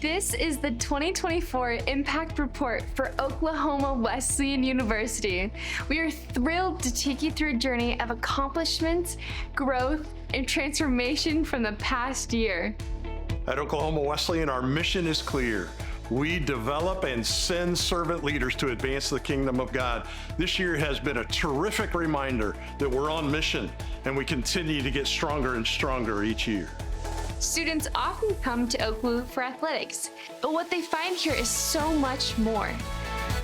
This is the 2024 Impact Report for Oklahoma Wesleyan University. We are thrilled to take you through a journey of accomplishments, growth, and transformation from the past year. At Oklahoma Wesleyan, our mission is clear. We develop and send servant leaders to advance the kingdom of God. This year has been a terrific reminder that we're on mission, and we continue to get stronger and stronger each year. Students often come to OKWU for athletics, but what they find here is so much more.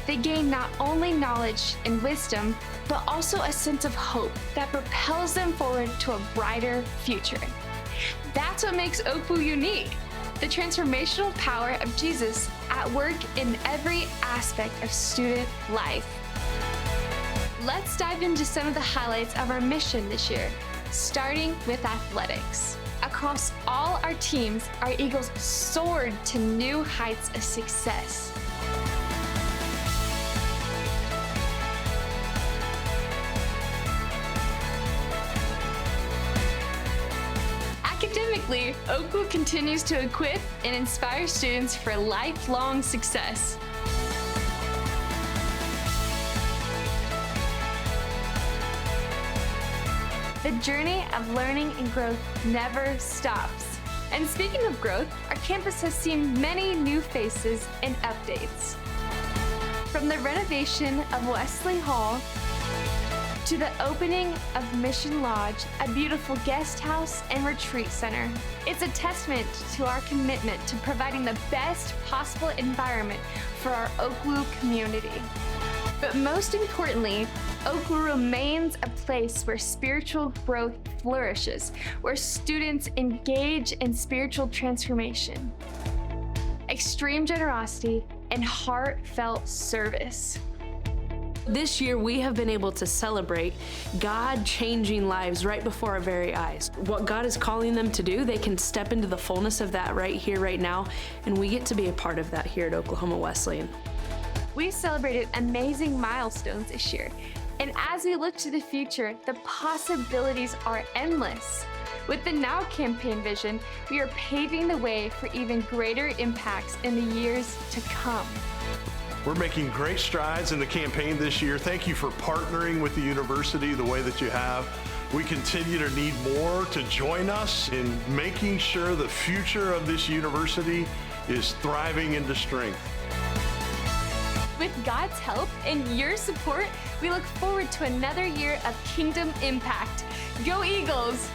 They gain not only knowledge and wisdom, but also a sense of hope that propels them forward to a brighter future. That's what makes OKWU unique, the transformational power of Jesus at work in every aspect of student life. Let's dive into some of the highlights of our mission this year, starting with athletics. Across all our teams, our Eagles soared to new heights of success. Academically, OKWU continues to equip and inspire students for lifelong success. The journey of learning and growth never stops. And speaking of growth, our campus has seen many new faces and updates. From the renovation of Wesley Hall to the opening of Mission Lodge, a beautiful guest house and retreat center, it's a testament to our commitment to providing the best possible environment for our OKWU community. But most importantly, OKWU remains a place where spiritual growth flourishes, where students engage in spiritual transformation, extreme generosity, and heartfelt service. This year, we have been able to celebrate God changing lives right before our very eyes. What God is calling them to do, they can step into the fullness of that right here, right now, and we get to be a part of that here at Oklahoma Wesleyan. We celebrated amazing milestones this year, and as we look to the future, the possibilities are endless. With the Now campaign vision, we are paving the way for even greater impacts in the years to come. We're making great strides in the campaign this year. Thank you for partnering with the university the way that you have. We continue to need more to join us in making sure the future of this university is thriving into strength. With God's help and your support, we look forward to another year of kingdom impact. Go Eagles!